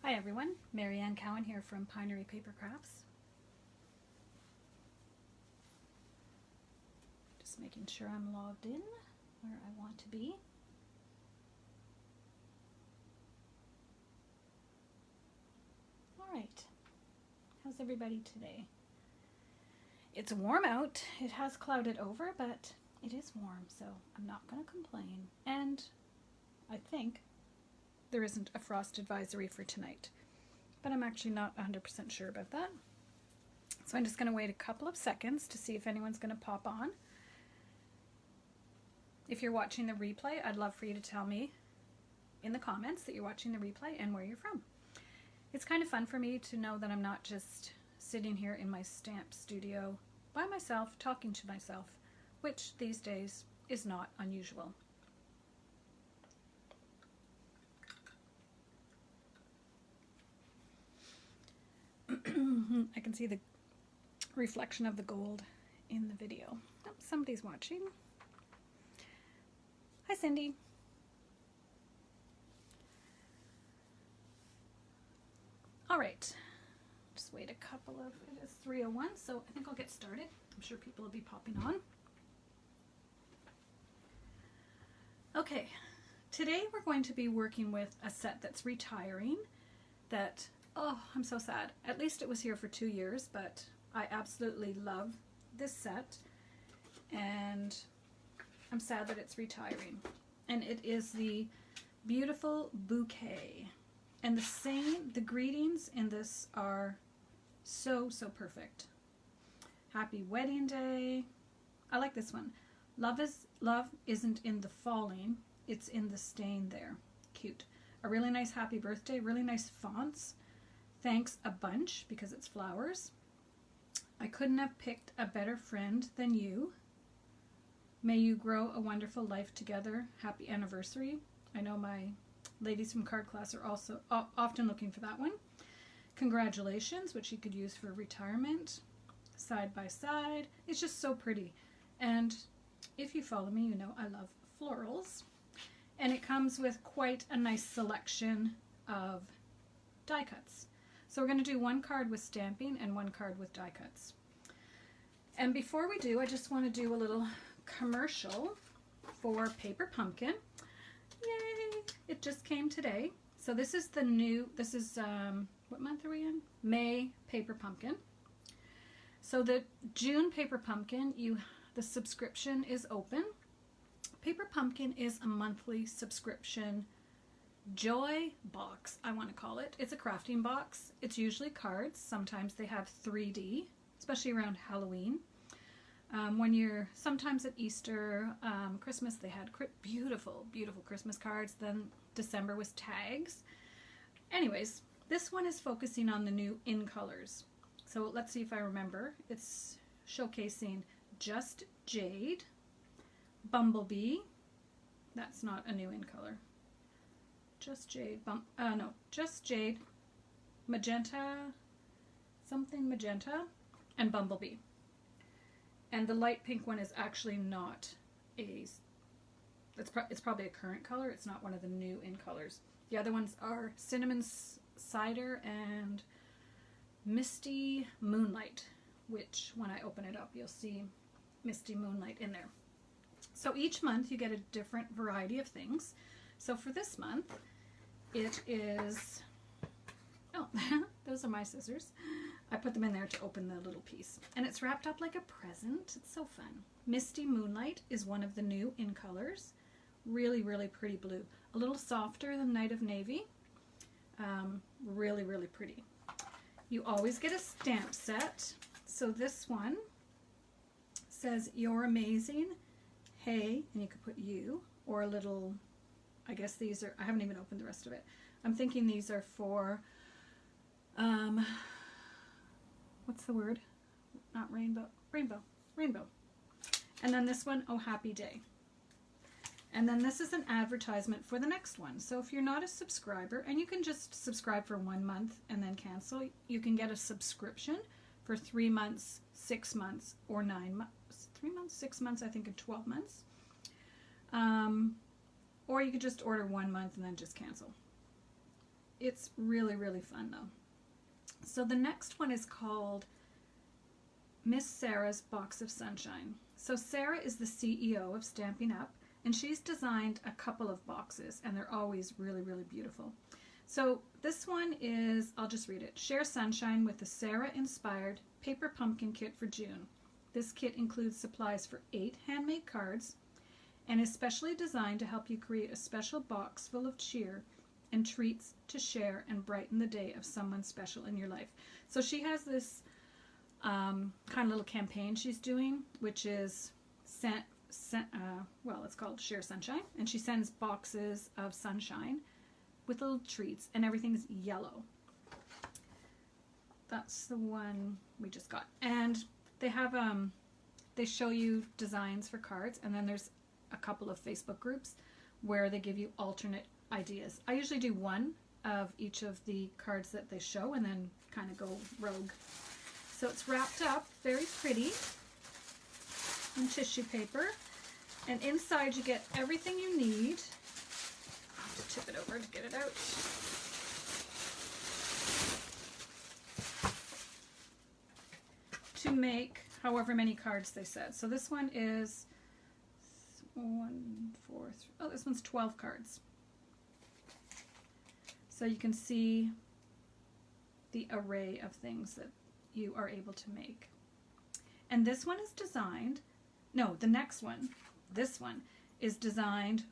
Hi everyone, Marianne Cowan here from Pinery Paper Crafts. Just making sure I'm logged in where I want to be. Alright, how's everybody today? It's warm out. It has clouded over, but it is warm, so I'm not going to complain. And I think there isn't a frost advisory for tonight, but I'm actually not 100% sure about that. So I'm just going to wait a couple of seconds to see if anyone's going to pop on. If you're watching the replay, I'd love for you to tell me in the comments that you're watching the replay and where you're from. It's kind of fun for me to know that I'm not just sitting here in my stamp studio by myself, talking to myself, which these days is not unusual. I can see the reflection of the gold in the video. Oh, somebody's watching. Hi, Cindy. All right, just wait a couple of, it is 3:01, so I think I'll get started. I'm sure people will be popping on. Okay, today we're going to be working with a set that's retiring that, oh, I'm so sad. At least it was here for 2 years, but I absolutely love this set, and I'm sad that it's retiring. And it is the Beautiful Bouquet. And the greetings in this are so, so perfect. Happy wedding day. I like this one. Love isn't in the falling, it's in the staying there. Cute. A really nice happy birthday, really nice fonts. Thanks a bunch because it's flowers. I couldn't have picked a better friend than you. May you grow a wonderful life together. Happy anniversary. I know my ladies from card class are also often looking for that one. Congratulations, which you could use for retirement. Side by side. It's just so pretty. And if you follow me, you know I love florals. And it comes with quite a nice selection of die cuts. So we're going to do one card with stamping and one card with die cuts. And before we do, I just want to do a little commercial for Paper Pumpkin. Yay! It just came today. So this is the new, what month are we in? May Paper Pumpkin. So the June Paper Pumpkin, the subscription is open. Paper Pumpkin is a monthly subscription joy box, I want to call it. It's a crafting box. It's usually cards. Sometimes they have 3D, especially around Halloween. Sometimes at Easter, Christmas, they had beautiful, beautiful Christmas cards. Then December was tags. Anyways, this one is focusing on the new in colors. So let's see if I remember. It's showcasing Just Jade, Bumblebee. That's not a new in color. Just Jade, Just Jade, Magenta, something Magenta, and Bumblebee. And the light pink one is actually not it's probably a current color. It's not one of the new in colors. The other ones are Cinnamon Cider and Misty Moonlight, which when I open it up, you'll see Misty Moonlight in there. So each month you get a different variety of things. So for this month, it is, oh, those are my scissors. I put them in there to open the little piece. And it's wrapped up like a present. It's so fun. Misty Moonlight is one of the new in colors. Really, really pretty blue. A little softer than Night of Navy. Really, really pretty. You always get a stamp set. So this one says, "You're amazing. Hey," and you could put you, or a little, I guess these are, I haven't even opened the rest of it. I'm thinking these are for, what's the word? Not rainbow. Rainbow. Rainbow. And then this one, "Oh, happy day." And then this is an advertisement for the next one. So if you're not a subscriber, and you can just subscribe for 1 month and then cancel, you can get a subscription for 3 months, 6 months, or 9 months. 3 months, 6 months, I think, and 12 months. Or you could just order 1 month and then just cancel. It's really, really fun though. So the next one is called Miss Sara's Box of Sunshine. So Sara is the CEO of Stampin Up, and she's designed a couple of boxes, and they're always really, really beautiful. So this one is, I'll just read it. Share Sunshine with the Sara-inspired Paper Pumpkin Kit for June. This kit includes supplies for 8 handmade cards and is specially designed to help you create a special box full of cheer and treats to share and brighten the day of someone special in your life. So she has this kind of little campaign she's doing, which is well, it's called Share Sunshine, and she sends boxes of sunshine with little treats, and everything's yellow. That's the one we just got. And they have they show you designs for cards, and then there's a couple of Facebook groups where they give you alternate ideas. I usually do one of each of the cards that they show and then kind of go rogue. So it's wrapped up very pretty in tissue paper, and inside you get everything you need. I'll have to tip it over to get it out. To make however many cards they said. So this one is 1, 4, 3, oh, this one's 12 cards. So you can see the array of things that you are able to make. And this one is designed, no, the next one, this one is designed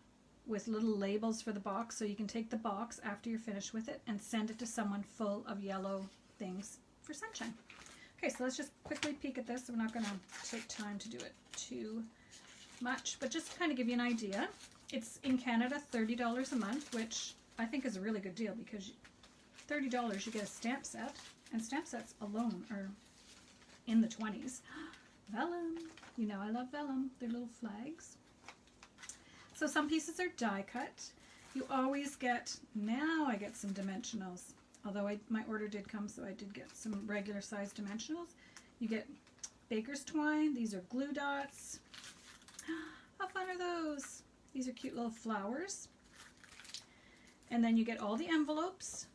with little labels for the box, so you can take the box after you're finished with it and send it to someone full of yellow things for sunshine. Okay, so let's just quickly peek at this. We're not going to take time to do it too much, but just to kind of give you an idea. It's in Canada $30 a month, which I think is a really good deal, because $30 you get a stamp set, and stamp sets alone are in the 20s. Vellum, you know I love vellum. They're little flags. So some pieces are die cut. You always get, now I get some dimensionals. Although my order did come, so I did get some regular size dimensionals. You get baker's twine. These are glue dots. How fun are those? These are cute little flowers. And then you get all the envelopes.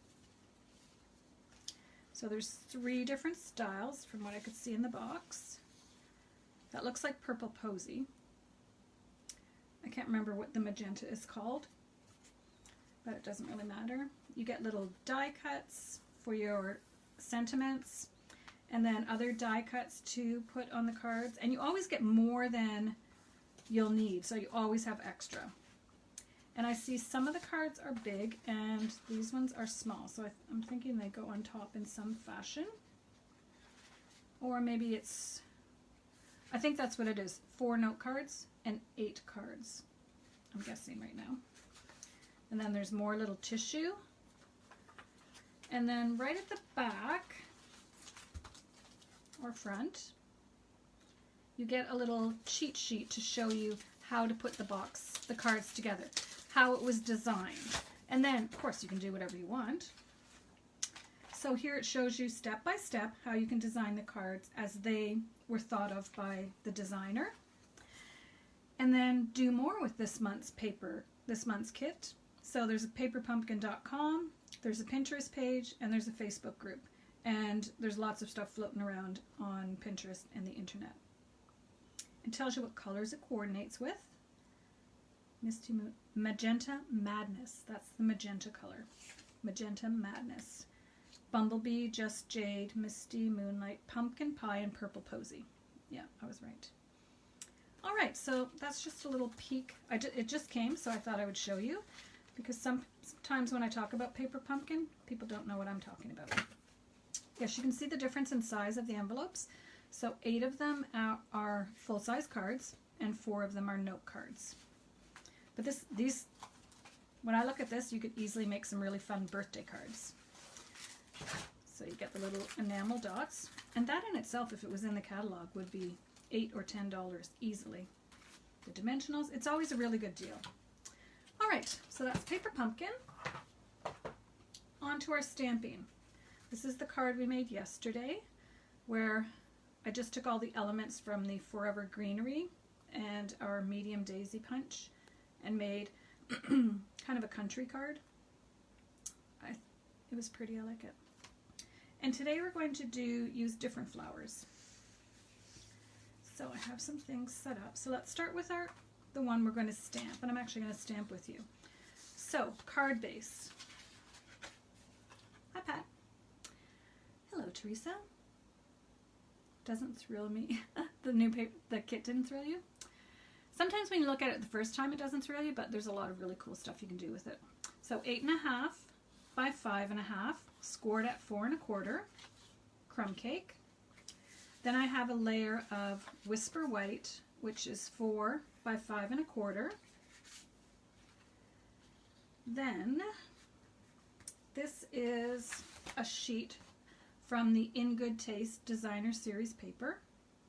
So there's 3 different styles from what I could see in the box. That looks like Purple Posy. I can't remember what the magenta is called, but it doesn't really matter. You get little die cuts for your sentiments, and then other die cuts to put on the cards. And you always get more than you'll need, so you always have extra. And I see some of the cards are big and these ones are small, so I'm thinking they go on top in some fashion. Or maybe it's, I think that's what it is, 4 note cards and 8 cards, I'm guessing right now. And then there's more little tissue. And then right at the back, or front, you get a little cheat sheet to show you how to put the cards together, how it was designed. And then, of course, you can do whatever you want. So here it shows you step by step how you can design the cards as they were thought of by the designer. And then do more with this month's paper, this month's kit. So there's a paperpumpkin.com, there's a Pinterest page, and there's a Facebook group. And there's lots of stuff floating around on Pinterest and the internet. It tells you what colors it coordinates with. Misty Moon, Magenta Madness, that's the magenta color. Magenta Madness. Bumblebee, Just Jade, Misty Moonlight, Pumpkin Pie, and Purple Posy. Yeah, I was right. All right, so that's just a little peek. It just came, so I thought I would show you, because sometimes when I talk about Paper Pumpkin, people don't know what I'm talking about. Yes, you can see the difference in size of the envelopes. So 8 of them are full-size cards, and 4 of them are note cards. But these, when I look at this, you could easily make some really fun birthday cards. So you get the little enamel dots, and that in itself, if it was in the catalog, would be $8 or $10 easily. The dimensionals, it's always a really good deal. All right, so that's Paper Pumpkin. On to our stamping. This is the card we made yesterday, where I just took all the elements from the Forever Greenery and our medium daisy punch and made kind of a country card. It was pretty, I like it. And today we're going to use different flowers. So I have some things set up. So let's start with the one we're going to stamp, and I'm actually going to stamp with you. So, card base. Hi, Pat. Hello, Teresa. Doesn't thrill me. The kit didn't thrill you? Sometimes when you look at it the first time it doesn't thrill you, but there's a lot of really cool stuff you can do with it. So 8.5 by 5.5, scored at 4 1/4, crumb cake. Then I have a layer of Whisper White, which is 4 by 5 1/4. Then this is a sheet from the In Good Taste Designer Series paper,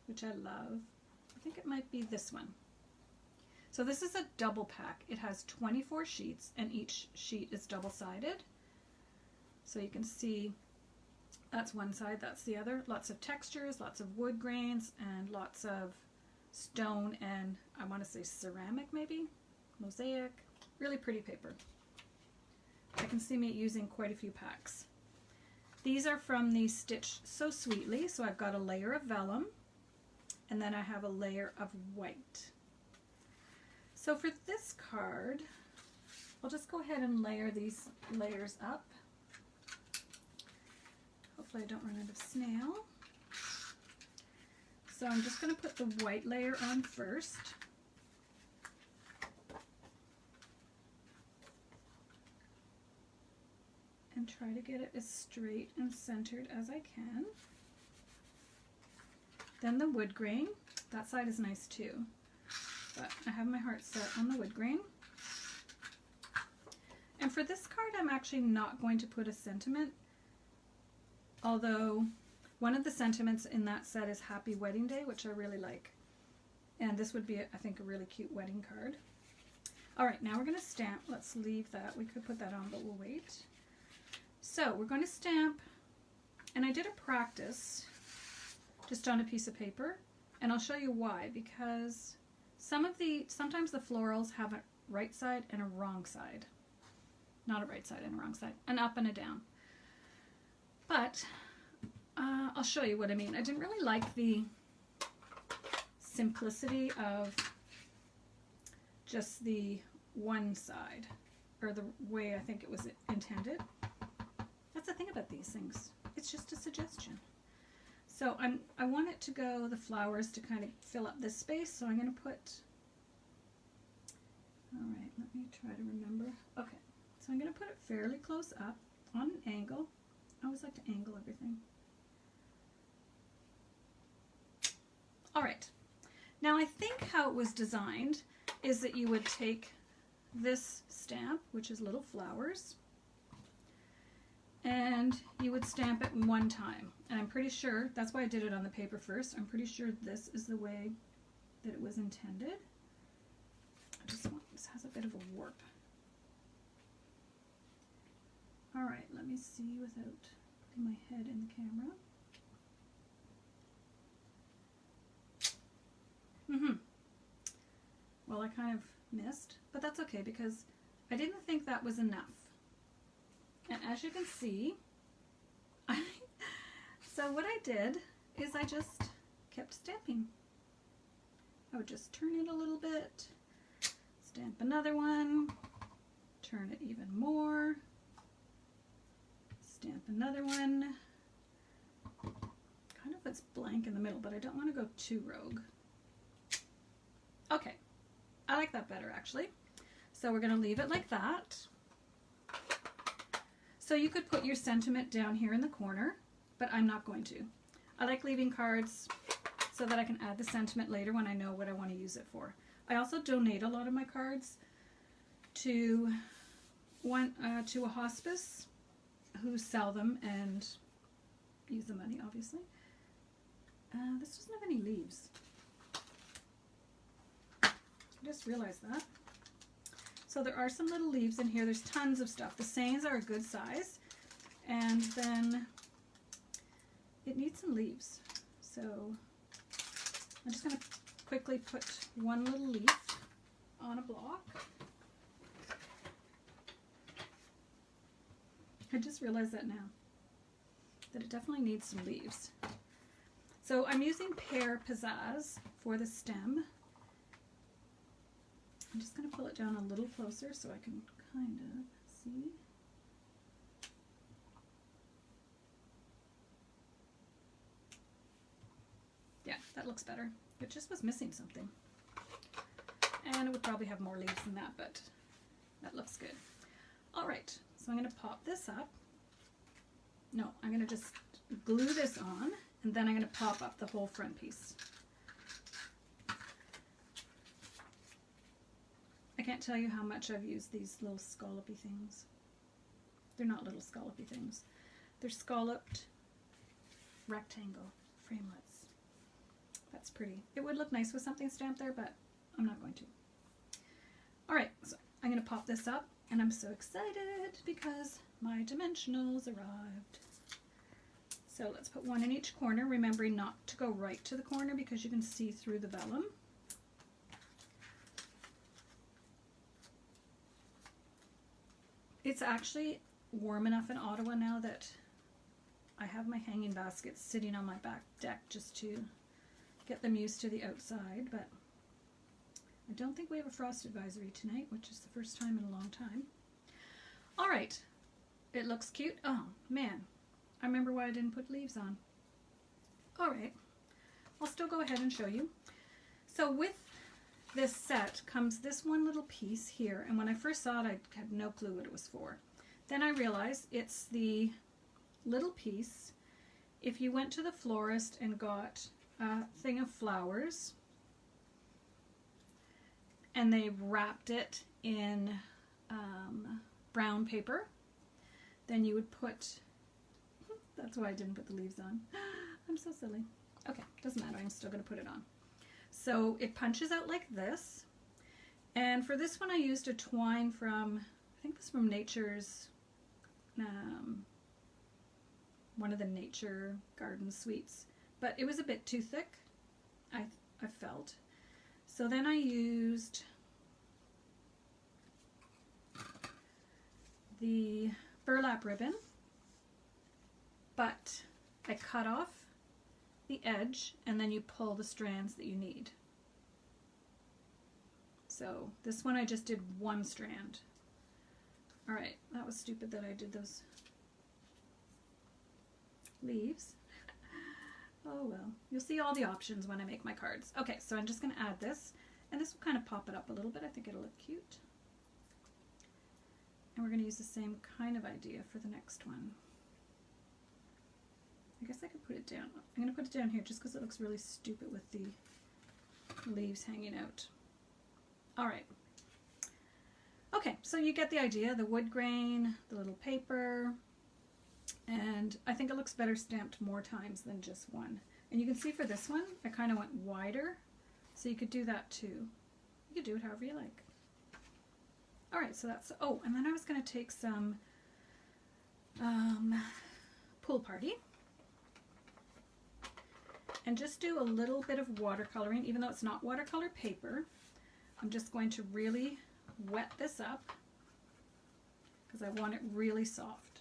which I love. I think it might be this one. So this is a double pack. It has 24 sheets, and each sheet is double-sided. So you can see that's one side, that's the other. Lots of textures, lots of wood grains, and lots of stone and I want to say ceramic maybe, mosaic. Really pretty paper. I can see me using quite a few packs. These are from the Stitch So Sweetly, so I've got a layer of vellum, and then I have a layer of white. So for this card, I'll just go ahead and layer these layers up. Hopefully I don't run out of snail. So I'm just going to put the white layer on first. And try to get it as straight and centered as I can. Then the wood grain. That side is nice too, but I have my heart set on the wood grain. And for this card, I'm actually not going to put a sentiment, although one of the sentiments in that set is Happy Wedding Day, which I really like. And this would be, I think, a really cute wedding card. All right, now we're going to stamp. Let's leave that. We could put that on, but we'll wait. So we're going to stamp, and I did a practice just on a piece of paper, and I'll show you why, because sometimes the florals have a right side and a wrong side. Not a right side and a wrong side, an up and a down. But I'll show you what I mean. I didn't really like the simplicity of just the one side, or the way I think it was intended. That's the thing about these things. It's just a suggestion. So I want it to go, the flowers, to kind of fill up this space, so I'm going to put, all right, let me try to remember. Okay, so I'm going to put it fairly close up on an angle. I always like to angle everything. All right, now I think how it was designed is that you would take this stamp, which is little flowers, and you would stamp it one time. And I'm pretty sure, that's why I did it on the paper first, I'm pretty sure this is the way that it was intended. This has a bit of a warp. All right, let me see without putting my head in the camera. Well, I kind of missed, but that's okay because I didn't think that was enough. And as you can see, so what I did is I just kept stamping. I would just turn it a little bit, stamp another one, turn it even more, stamp another one. Kind of it's blank in the middle, but I don't want to go too rogue. Okay, I like that better actually. So we're going to leave it like that. So you could put your sentiment down here in the corner, but I'm not going to. I like leaving cards so that I can add the sentiment later when I know what I want to use it for. I also donate a lot of my cards to a hospice who sell them and use the money, obviously. This doesn't have any leaves. I just realized that. So there are some little leaves in here. There's tons of stuff. The sayings are a good size. And then it needs some leaves. So I'm just going to quickly put one little leaf on a block. I just realized that now, that it definitely needs some leaves. So I'm using Pear Pizzazz for the stem. I'm just going to pull it down a little closer so I can kind of see. Yeah, that looks better. It just was missing something. And it would probably have more leaves than that, but that looks good. All right, so I'm going to pop this up. No, I'm going to just glue this on, and then I'm going to pop up the whole front piece. I can't tell you how much I've used these little scallopy things. They're not little scallopy things. They're scalloped rectangle framelits. That's pretty. It would look nice with something stamped there, but I'm not going to. All right, so I'm going to pop this up, and I'm so excited because my dimensionals arrived. So let's put one in each corner, remembering not to go right to the corner because you can see through the vellum. It's actually warm enough in Ottawa now that I have my hanging baskets sitting on my back deck just to get them used to the outside, but I don't think we have a frost advisory tonight, which is the first time in a long time. All right, it looks cute. Oh man, I remember why I didn't put leaves on. All right, I'll still go ahead and show you. So with this set comes this one little piece here, and when I first saw it, I had no clue what it was for. Then I realized it's the little piece. If you went to the florist and got a thing of flowers, and they wrapped it in brown paper, then you would put, that's why I didn't put the leaves on. I'm so silly. Okay, doesn't matter, I'm still going to put it on. So it punches out like this, and for this one I used a twine from, I think it was from Nature's, one of the Nature Garden Suites, but it was a bit too thick, I felt. So then I used the burlap ribbon, but I cut off the edge and then you pull the strands that you need. So this one I just did one strand. All right, that was stupid that I did those leaves. Oh well, you'll see all the options when I make my cards. Okay, so I'm just going to add this, and this will kind of pop it up a little bit. I think it'll look cute. And we're going to use the same kind of idea for the next one. I guess I could put it down. I'm going to put it down here just because it looks really stupid with the leaves hanging out. All right. Okay, so you get the idea. The wood grain, the little paper, and I think it looks better stamped more times than just one. And you can see for this one, I kind of went wider, so you could do that too. You could do it however you like. All right, so that's, oh, and then I was going to take some Pool Party and just do a little bit of watercoloring, even though it's not watercolor paper. I'm just going to really wet this up because I want it really soft.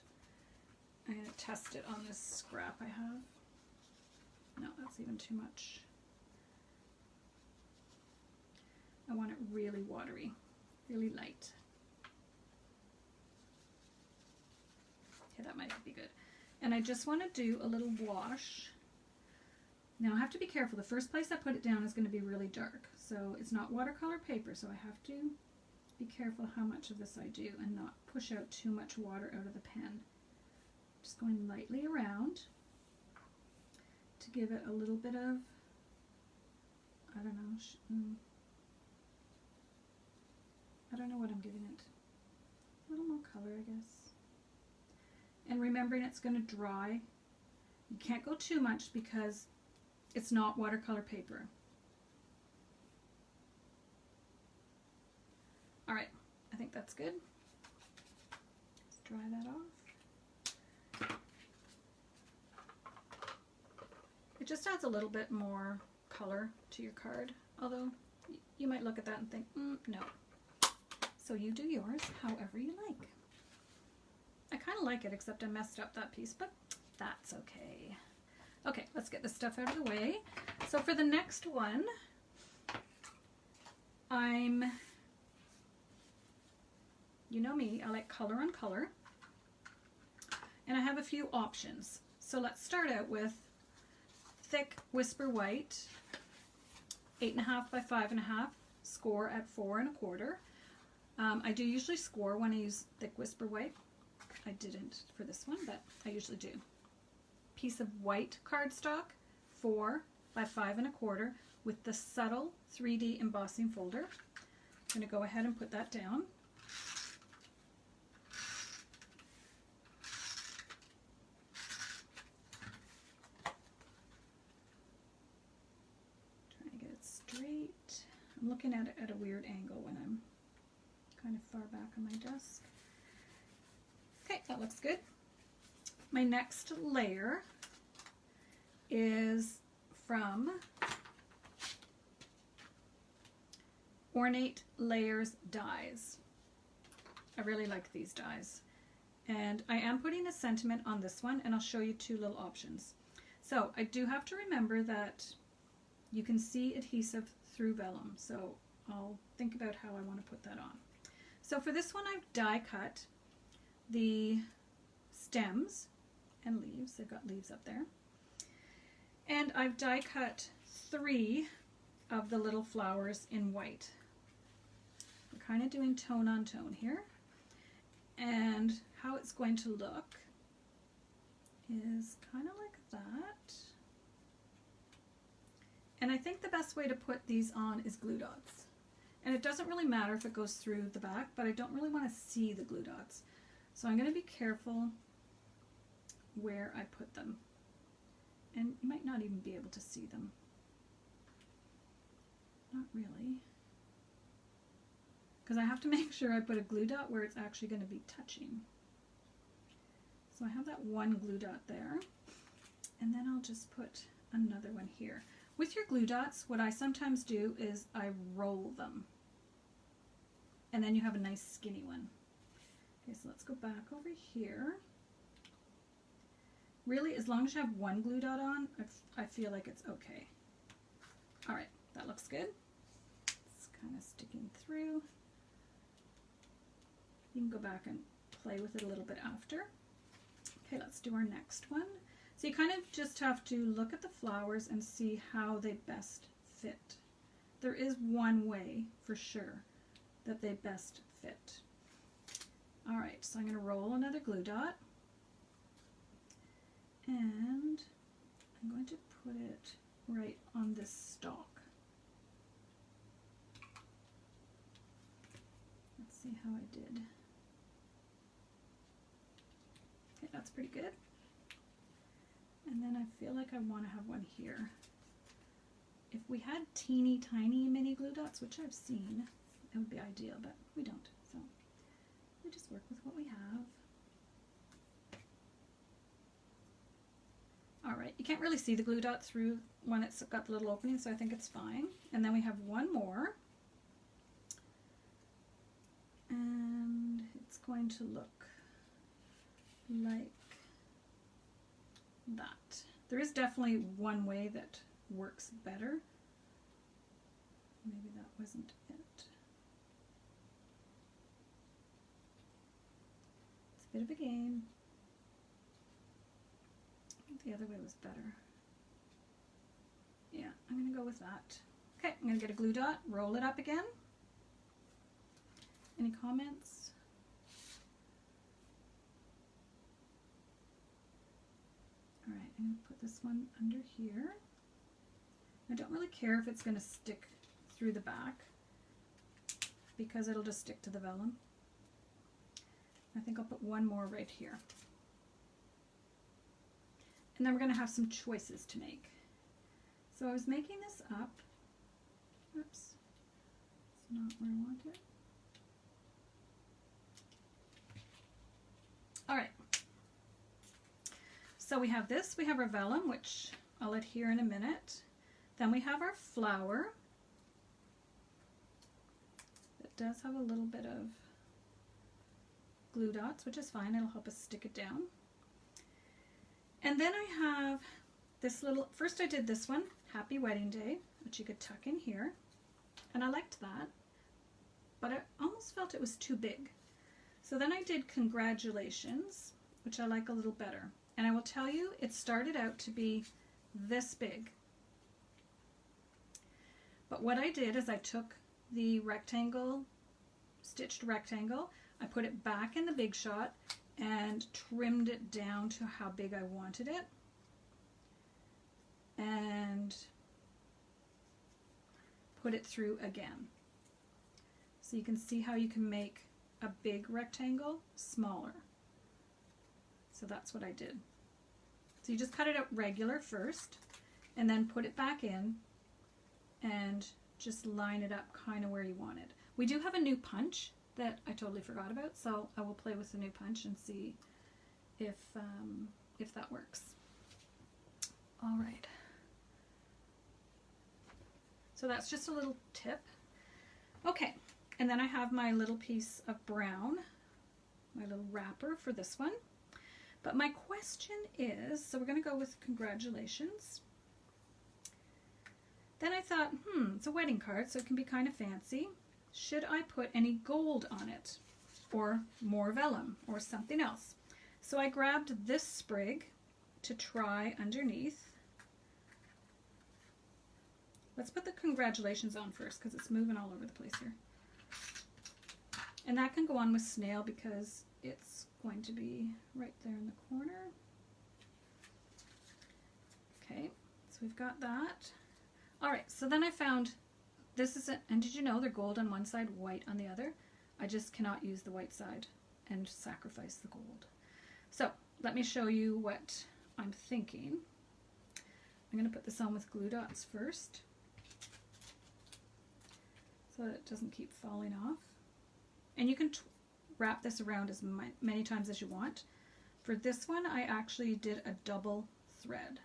I'm going to test it on this scrap I have. No, that's even too much. I want it really watery, really light. Okay, that might be good. And I just want to do a little wash. Now I have to be careful. The first place I put it down is going to be really dark. So it's not watercolor paper, so I have to be careful how much of this I do and not push out too much water out of the pen. Just going lightly around to give it a little bit of, I don't know what I'm giving it. A little more color, I guess. And remembering it's going to dry. You can't go too much because it's not watercolor paper. All right, I think that's good. Let's dry that off. It just adds a little bit more color to your card, although you might look at that and think, no. So you do yours however you like. I kind kind of like it, except I messed up that piece, but that's okay. Okay, let's get this stuff out of the way. So for the next one, you know me, I like color on color. And I have a few options. So let's start out with thick Whisper White, 8.5 by 5.5, score at 4 1/4. I do usually score when I use thick Whisper White. I didn't for this one, but I usually do. Piece of white cardstock, 4 by 5 1/4, with the subtle 3D embossing folder. I'm going to go ahead and put that down. Trying to get it straight. I'm looking at it at a weird angle when I'm kind of far back on my desk. Okay, that looks good. My next layer is from Ornate Layers dies. I really like these dies. And I am putting a sentiment on this one, and I'll show you two little options. So I do have to remember that you can see adhesive through vellum, so I'll think about how I want to put that on. So for this one, I've die cut the stems and leaves. They've got leaves up there. And I've die cut 3 of the little flowers in white. We're kind of doing tone on tone here. And how it's going to look is kind of like that. And I think the best way to put these on is glue dots. And it doesn't really matter if it goes through the back, but I don't really want to see the glue dots. So I'm going to be careful where I put them. And you might not even be able to see them. Not really. Because I have to make sure I put a glue dot where it's actually going to be touching. So I have that one glue dot there. And then I'll just put another one here. With your glue dots, what I sometimes do is I roll them. And then you have a nice skinny one. Okay, so let's go back over here. Really, as long as you have one glue dot on, I feel like it's okay. All right, that looks good. It's kind of sticking through. You can go back and play with it a little bit after. Okay, let's do our next one. So you kind of just have to look at the flowers and see how they best fit. There is one way for sure that they best fit. All right, so I'm going to roll another glue dot. And I'm going to put it right on this stalk. Let's see how I did. Okay, that's pretty good. And then I feel like I want to have one here. If we had teeny tiny mini glue dots, which I've seen, it would be ideal, but we don't. So we just work with what we have. Alright, you can't really see the glue dot through when it's got the little opening, so I think it's fine. And then we have one more. And it's going to look like that. There is definitely one way that works better. Maybe that wasn't it. It's a bit of a game. I think the other way was better. Yeah, I'm going to go with that. Okay, I'm going to get a glue dot, roll it up again. Any comments? Alright, I'm going to put this one under here. I don't really care if it's going to stick through the back because it'll just stick to the vellum. I think I'll put one more right here. And then we're going to have some choices to make. So I was making this up. Oops, it's not where I want it. Alright, so we have this, we have our vellum, which I'll adhere in a minute. Then we have our flower. That does have a little bit of glue glue dots, which is fine. It'll help us stick it down. And then I have this little, first I did this one, Happy Wedding Day, which you could tuck in here. And I liked that, but I almost felt it was too big. So then I did Congratulations, which I like a little better. And I will tell you, it started out to be this big. But what I did is I took the rectangle, stitched rectangle, I put it back in the Big Shot and trimmed it down to how big I wanted it. And put it through again. So you can see how you can make a big rectangle smaller. So that's what I did. So you just cut it out regular first and then put it back in and just line it up kind of where you want it. We do have a new punch that I totally forgot about, so I will play with the new punch and see if that works. All right. So that's just a little tip. Okay, and then I have my little piece of brown, my little wrapper for this one. But my question is, so we're going to go with Congratulations. Then I thought, it's a wedding card, so it can be kind of fancy. Should I put any gold on it? Or more vellum, or something else? So I grabbed this sprig to try underneath. Let's put the Congratulations on first, because it's moving all over the place here. And that can go on with Snail because it's going to be right there in the corner. Okay, so we've got that. All right, so then I found, this is it, and did you know they're gold on one side, white on the other? I just cannot use the white side and sacrifice the gold. So let me show you what I'm thinking. I'm going to put this on with glue dots first so that it doesn't keep falling off. And you can wrap this around as many times as you want. For this one, I actually did a double thread.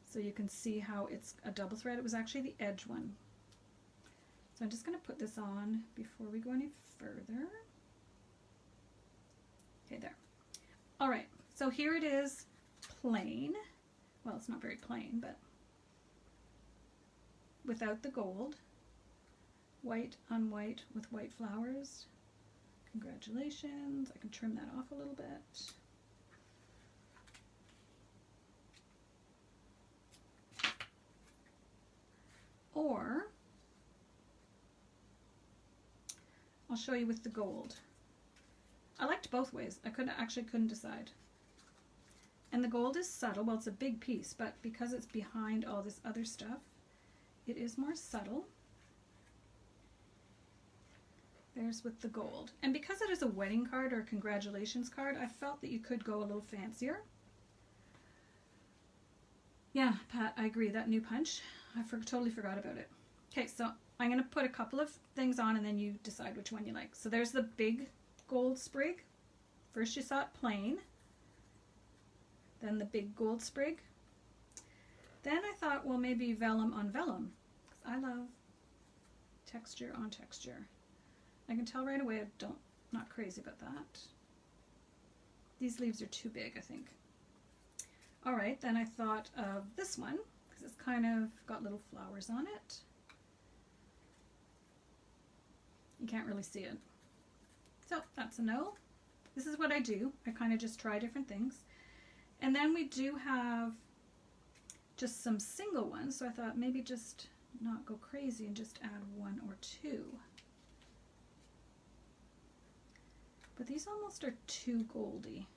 So you can see how it's a double thread. It was actually the edge one. So I'm just going to put this on before we go any further. Okay, there. All right, so here it is plain. Well, it's not very plain, but without the gold. White on white with white flowers. Congratulations. I can trim that off a little bit. Or I'll show you with the gold. I liked both ways. I couldn't decide. And the gold is subtle. Well, it's a big piece, but because it's behind all this other stuff, it is more subtle. There's with the gold. And because it is a wedding card or a congratulations card, I felt that you could go a little fancier. Yeah, Pat, I agree. That new punch, I totally forgot about it. Okay, so I'm going to put a couple of things on and then you decide which one you like. So there's the big gold sprig. First you saw it plain. Then the big gold sprig. Then I thought, well, maybe vellum on vellum. Because I love texture on texture. I can tell right away I'm not crazy about that. These leaves are too big, I think. All right, then I thought of this one because it's kind of got little flowers on it. You can't really see it. So that's a no. This is what I do. I kind of just try different things. And then we do have just some single ones, so I thought maybe just not go crazy and just add one or two. But these almost are too goldy.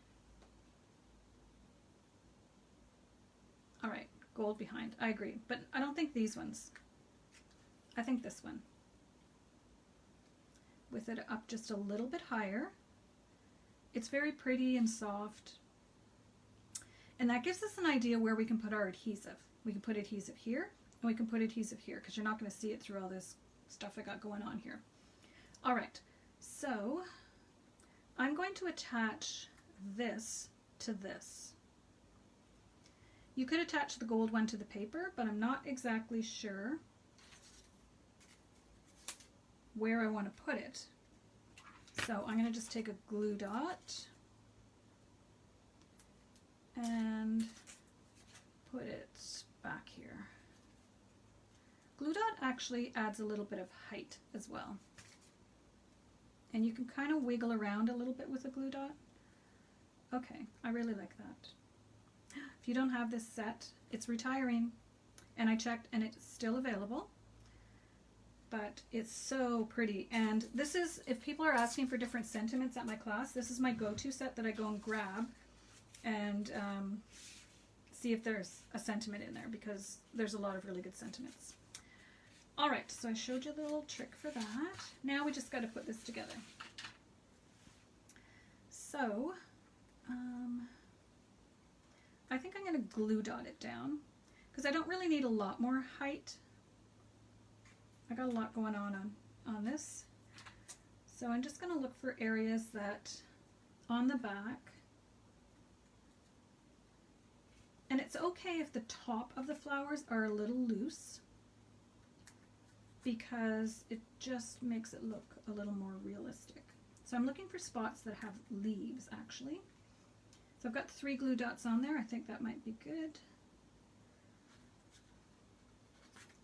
All right, gold behind. I agree, but I don't think these ones. I think this one. With it up just a little bit higher. It's very pretty and soft. And that gives us an idea where we can put our adhesive. We can put adhesive here, and we can put adhesive here, because you're not going to see it through all this stuff I got going on here. All right, so I'm going to attach this to this. You could attach the gold one to the paper, but I'm not exactly sure where I want to put it. So I'm going to just take a glue dot and put it back here. Glue dot actually adds a little bit of height as well. And you can kind of wiggle around a little bit with a glue dot. Okay, I really like that. If you don't have this set, it's retiring. And I checked and it's still available. But it's so pretty. And this is, if people are asking for different sentiments at my class, this is my go-to set that I go and grab and see if there's a sentiment in there, because there's a lot of really good sentiments. Alright, so I showed you the little trick for that. Now we just got to put this together. So, I think I'm going to glue dot it down, because I don't really need a lot more height. I got a lot going on this. So I'm just going to look for areas that on the back, and it's okay if the top of the flowers are a little loose, because it just makes it look a little more realistic. So I'm looking for spots that have leaves actually. So I've got 3 glue dots on there. I think that might be good.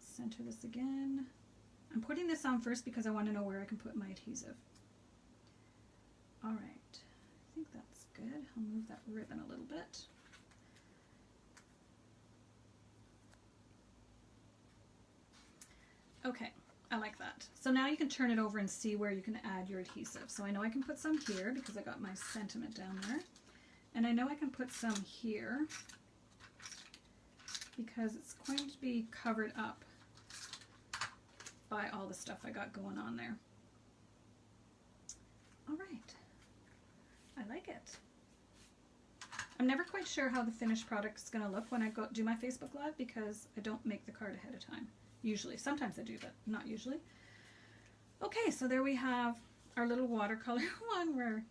Center this again. I'm putting this on first because I want to know where I can put my adhesive. Alright, I think that's good. I'll move that ribbon a little bit. Okay, I like that. So now you can turn it over and see where you can add your adhesive. So I know I can put some here because I got my sentiment down there. And I know I can put some here because it's going to be covered up by all the stuff I got going on there. All right, I like it. I'm never quite sure how the finished product is going to look when I go do my Facebook Live, because I don't make the card ahead of time. Usually, sometimes I do, but not usually. Okay, so there we have our little watercolor one where,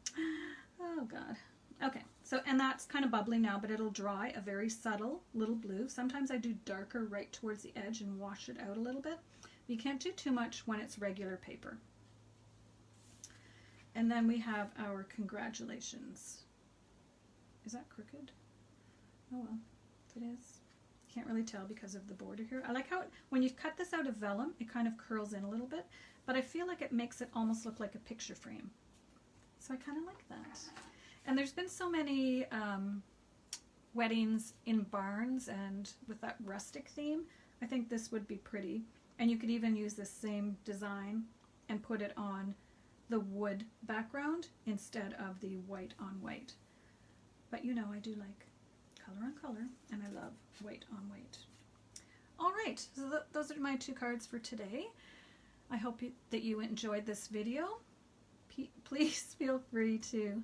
oh God. Okay, so, and that's kind of bubbly now, but it'll dry a very subtle little blue. Sometimes I do darker right towards the edge and wash it out a little bit. You can't do too much when it's regular paper. And then we have our congratulations. Is that crooked? Oh well, if it is. Can't really tell because of the border here. I like how when you cut this out of vellum, it kind of curls in a little bit, but I feel like it makes it almost look like a picture frame. So I kind of like that. And there's been so many weddings in barns and with that rustic theme. I think this would be pretty. And you could even use this same design and put it on the wood background instead of the white on white. But you know, I do like color on color, and I love white on white. All right, so those are my 2 cards for today. I hope that you enjoyed this video. Please feel free to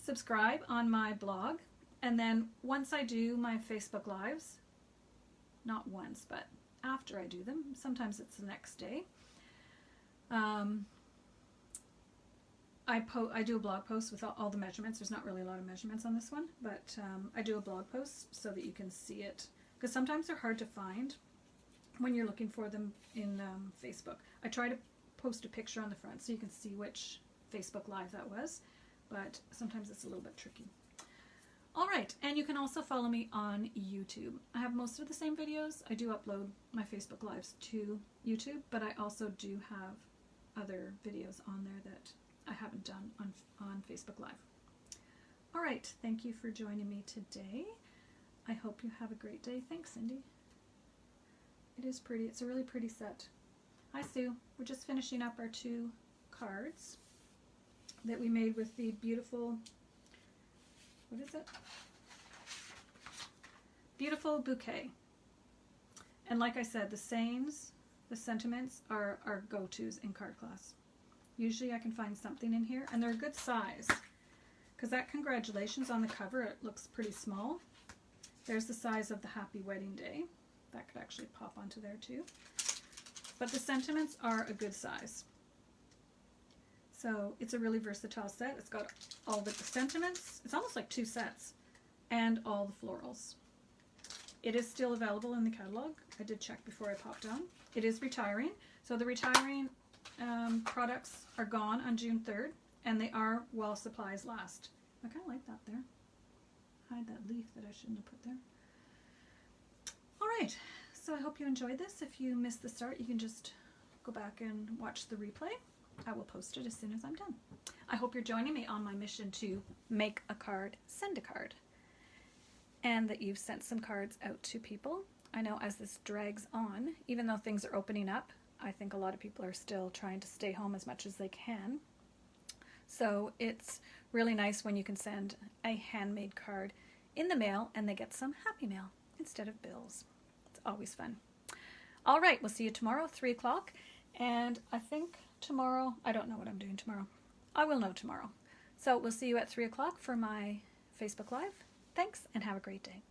subscribe on my blog, and then once I do my Facebook Lives, not once, but after I do them, sometimes it's the next day, I do a blog post with all the measurements. There's not really a lot of measurements on this one, but I do a blog post so that you can see it, because sometimes they're hard to find when you're looking for them in Facebook. I try to post a picture on the front so you can see which Facebook Live that was, but sometimes it's a little bit tricky. Alright, and you can also follow me on YouTube. I have most of the same videos. I do upload my Facebook Lives to YouTube, but I also do have other videos on there that I haven't done on Facebook Live. Alright, thank you for joining me today. I hope you have a great day. Thanks, Cindy. It is pretty. It's a really pretty set. Hi, Sue. We're just finishing up our 2 cards that we made with the beautiful, what is it? Beautiful Bouquet. And like I said, the sayings, the sentiments are our go-tos in card class. Usually I can find something in here, and they're a good size, because that congratulations on the cover, it looks pretty small. There's the size of the Happy Wedding Day. That could actually pop onto there too. But the sentiments are a good size. So it's a really versatile set. It's got all the sentiments. It's almost like 2 sets, and all the florals. It is still available in the catalog. I did check before I popped on. It is retiring. So the retiring products are gone on June 3rd, and they are while supplies last. I kind of like that there. Hide that leaf that I shouldn't have put there. All right, so I hope you enjoyed this. If you missed the start, you can just go back and watch the replay. I will post it as soon as I'm done. I hope you're joining me on my mission to make a card, send a card, and that you've sent some cards out to people. I know as this drags on, even though things are opening up, I think a lot of people are still trying to stay home as much as they can. So it's really nice when you can send a handmade card in the mail and they get some happy mail instead of bills. It's always fun. All right, we'll see you tomorrow, 3 o'clock. And I think tomorrow, I don't know what I'm doing tomorrow. I will know tomorrow. So we'll see you at 3 o'clock for my Facebook Live. Thanks and have a great day.